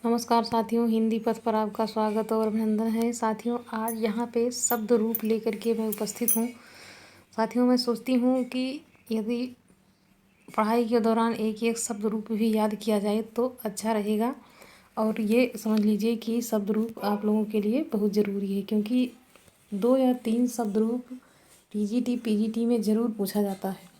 नमस्कार साथियों, हिंदी पथ पर आपका स्वागत और अभिनंदन है। साथियों, आज यहाँ पे शब्द रूप लेकर के मैं उपस्थित हूँ। साथियों, मैं सोचती हूँ कि यदि पढ़ाई के दौरान एक एक शब्द रूप भी याद किया जाए तो अच्छा रहेगा। और ये समझ लीजिए कि शब्द रूप आप लोगों के लिए बहुत ज़रूरी है, क्योंकि 2 या 3 शब्द रूप टीजीटी पीजीटी में ज़रूर पूछा जाता है।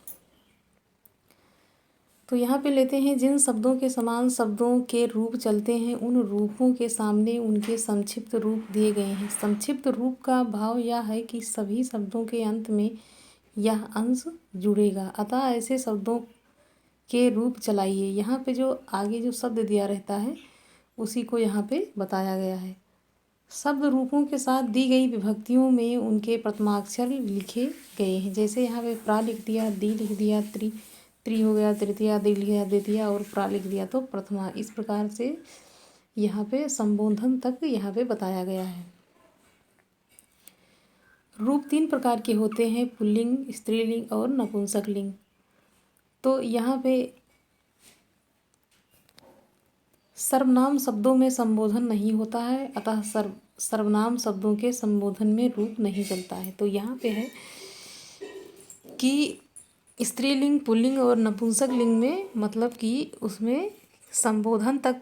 तो यहाँ पे लेते हैं, जिन शब्दों के समान शब्दों के रूप चलते हैं उन रूपों के सामने उनके संक्षिप्त रूप दिए गए हैं। संक्षिप्त रूप का भाव यह है कि सभी शब्दों के अंत में यह अंश जुड़ेगा, अतः ऐसे शब्दों के रूप चलाइए। यहाँ पे जो आगे जो शब्द दिया रहता है उसी को यहाँ पे बताया गया है। शब्द रूपों के साथ दी गई विभक्तियों में उनके प्रथमाक्षर लिखे गए हैं। जैसे यहाँ पे प्रा लिख दिया, दी लिख दिया, त्रि हो गया, तृतीया, दी लिख दिया द्वितीया और प्रा लिख दिया तो प्रथमा। इस प्रकार से यहाँ पे संबोधन तक यहाँ पे बताया गया है। रूप 3 प्रकार के होते हैं, पुल्लिंग, स्त्रीलिंग और नपुंसकलिंग। तो यहाँ पे सर्वनाम शब्दों में संबोधन नहीं होता है, अतः सर्वनाम शब्दों के संबोधन में रूप नहीं चलता है। तो यहाँ पे है कि स्त्रीलिंग, पुल्लिंग और नपुंसकलिंग में मतलब कि उसमें संबोधन तक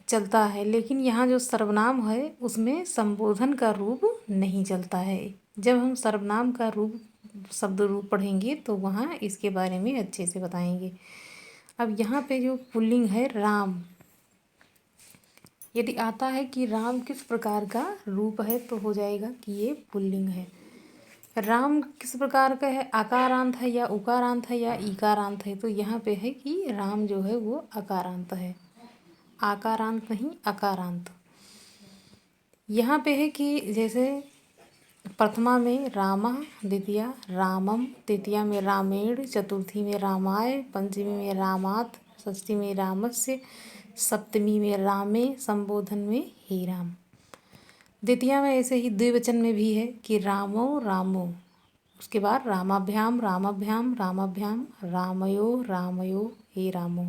चलता है, लेकिन यहाँ जो सर्वनाम है उसमें संबोधन का रूप नहीं चलता है। जब हम सर्वनाम का रूप शब्द रूप पढ़ेंगे तो वहाँ इसके बारे में अच्छे से बताएंगे। अब यहाँ पे जो पुल्लिंग है राम, यदि आता है कि राम किस प्रकार का रूप है तो हो जाएगा कि ये पुल्लिंग है। राम किस प्रकार का है, आकारांत है या उकारांत है या ईकारांत है, तो यहाँ पे है कि राम जो है वो अकारांत है, आकारांत नहीं अकारांत। यहाँ पे है कि जैसे प्रथमा में रामः, द्वितीया रामम, तृतीया में रामेण, चतुर्थी में रामाय, पंचमी में रामात, षष्ठी में रामस्य, सप्तमी में रामे, संबोधन में हे राम। द्वितीया में ऐसे ही द्विवचन में भी है कि रामो रामो, उसके बाद रामाभ्याम रामाभ्याम रामाभ्याम, रामयो रामयो हे रामो।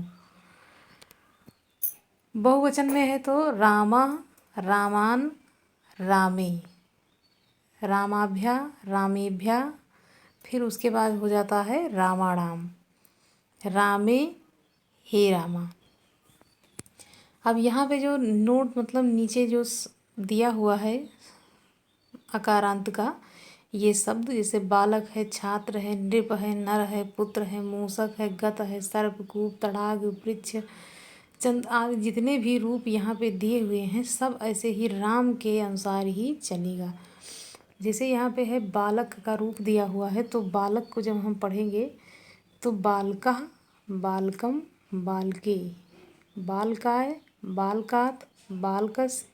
बहुवचन में है तो रामा रामान रामे, रामाभ्या रामेभ्या, फिर उसके बाद हो जाता है रामाणाम, रामे हे रामा। अब यहाँ पे जो नोट मतलब नीचे जो दिया हुआ है अकारांत का, ये शब्द जैसे बालक है, छात्र है, नृप है, नर है, पुत्र है, मूषक है, गत है, सर्प, कूप, तड़ाग, वृक्ष, चंद आदि जितने भी रूप यहाँ पे दिए हुए हैं सब ऐसे ही राम के अनुसार ही चलेगा। जैसे यहाँ पे है बालक का रूप दिया हुआ है, तो बालक को जब हम पढ़ेंगे तो बालकः, बालकम, बालके, बालकाय, बालकात, बालकस,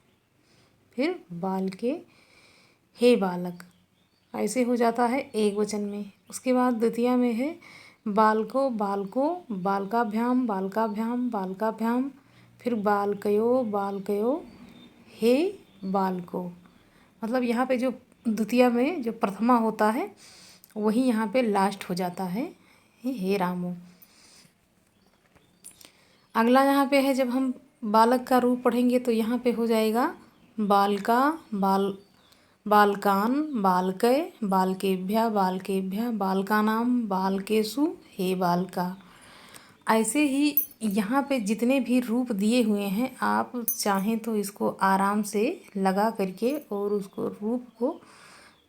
फिर बालके, हे बालक, ऐसे हो जाता है एक वचन में। उसके बाद द्वितीया में है बालको बालको, बालकाभ्याम बालकाभ्याम बालकाभ्याम, फिर बालकयो बालकयो, हे बालको। मतलब यहाँ पे जो द्वितीया में जो प्रथमा होता है वही यहाँ पे लास्ट हो जाता है, हे रामो। अगला यहाँ पे है, जब हम बालक का रूप पढ़ेंगे तो यहाँ पे हो जाएगा बालका बालकान, बालकय, बालकेभ्यः बालकेभ्यः, बालकानाम, बालकेषु, हे बालका। ऐसे ही यहाँ पे जितने भी रूप दिए हुए हैं आप चाहें तो इसको आराम से लगा करके और उसको रूप को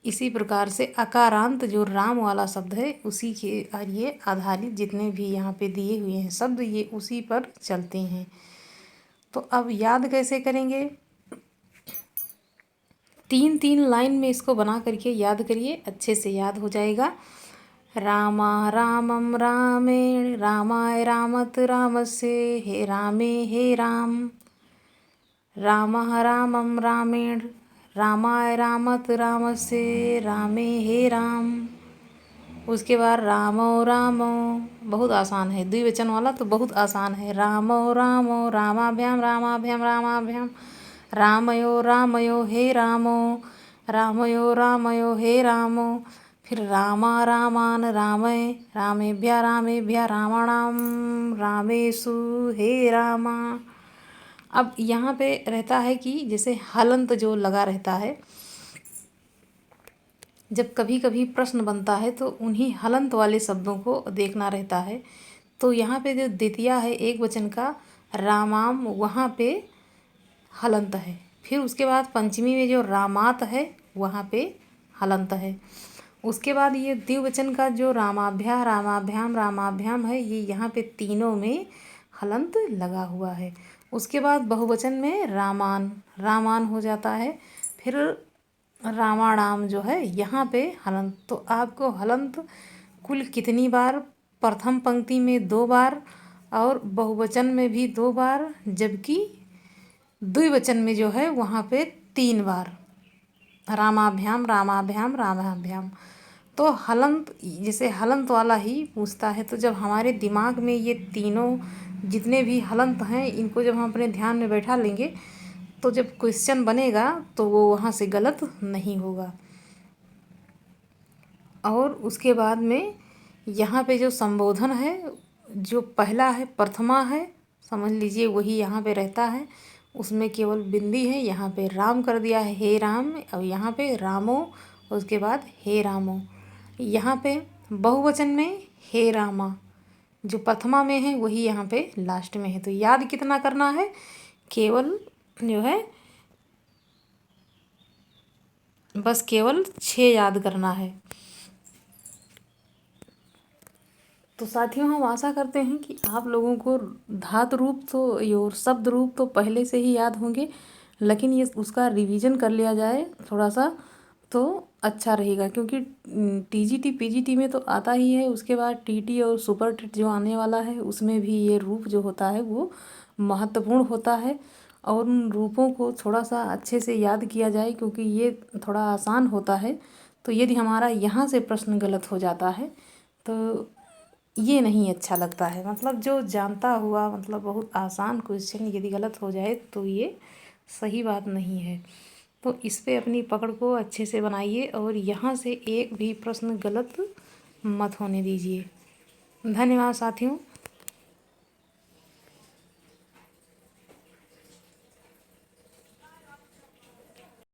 इसी प्रकार से अकारांत जो राम वाला शब्द है उसी के ये आधारित जितने भी यहाँ पे दिए हुए हैं शब्द ये उसी पर चलते हैं। तो अब याद कैसे करेंगे, 3-3 लाइन में इसको बना करके याद करिए, अच्छे से याद हो जाएगा। रामा रामम रामेण, रामाय रामत रामस्य, हे रामे हे राम, रामः रामम रामेण, रामाय रामत रामस्य, रामे हे राम। उसके बाद रामो रामो, बहुत आसान है, द्विवचन वाला तो बहुत आसान है। रामो रामो, रामाभ्याम रामाभ्याम रामाभ्याम, रामयो रामयो हे रामो, रामयो रामयो हे रामो, फिर रामा रामान रामय, रामेभ्यः रामेभ्यः रामाणाम, रामेषु हे रामा। अब यहाँ पे रहता है कि जैसे हलंत जो लगा रहता है, जब कभी कभी प्रश्न बनता है तो उन्हीं हलंत वाले शब्दों को देखना रहता है। तो यहाँ पे जो द्वितीया है एक वचन का रामाम, वहाँ पे हलंत है। फिर उसके बाद पंचमी में जो रामात है वहाँ पे हलंत है। उसके बाद ये द्विवचन का जो रामाभ्या रामाभ्याम रामाभ्याम है, ये यहाँ पे तीनों में हलंत लगा हुआ है। उसके बाद बहुवचन में रामान रामान हो जाता है। फिर रामाणाम जो है यहाँ पे हलंत। तो आपको हलंत कुल कितनी बार, प्रथम पंक्ति में 2 बार और बहुवचन में भी 2 बार, जबकि द्विवचन में जो है वहाँ पे 3 बार, रामाभ्याम रामाभ्याम रामाभ्याम। तो हलंत, जैसे हलंत वाला ही पूछता है, तो जब हमारे दिमाग में ये तीनों जितने भी हलंत हैं इनको जब हम अपने ध्यान में बैठा लेंगे तो जब क्वेश्चन बनेगा तो वो वहाँ से गलत नहीं होगा। और उसके बाद में यहाँ पे जो संबोधन है, जो पहला है प्रथमा है, समझ लीजिए वही यहाँ पे रहता है, उसमें केवल बिंदी है। यहाँ पे राम कर दिया है, हे राम, और यहाँ पे रामो, उसके बाद हे रामो। यहाँ पे बहुवचन में हे रामा, जो प्रथमा में है वही यहाँ पे लास्ट में है। तो याद कितना करना है, केवल जो है बस केवल 6 याद करना है। तो साथियों, हम आशा करते हैं कि आप लोगों को धातु रूप तो और शब्द रूप तो पहले से ही याद होंगे, लेकिन ये उसका रिवीजन कर लिया जाए थोड़ा सा तो अच्छा रहेगा। क्योंकि टीजीटी पीजीटी में तो आता ही है, उसके बाद टीटी और सुपर टिट जो आने वाला है उसमें भी ये रूप जो होता है वो महत्वपूर्ण होता है। और उन रूपों को थोड़ा सा अच्छे से याद किया जाए, क्योंकि ये थोड़ा आसान होता है। तो यदि हमारा यहाँ से प्रश्न गलत हो जाता है तो ये नहीं अच्छा लगता है। मतलब जो जानता हुआ, मतलब बहुत आसान क्वेश्चन यदि गलत हो जाए तो ये सही बात नहीं है। तो इस पे अपनी पकड़ को अच्छे से बनाइए और यहाँ से एक भी प्रश्न गलत मत होने दीजिए। धन्यवाद साथियों।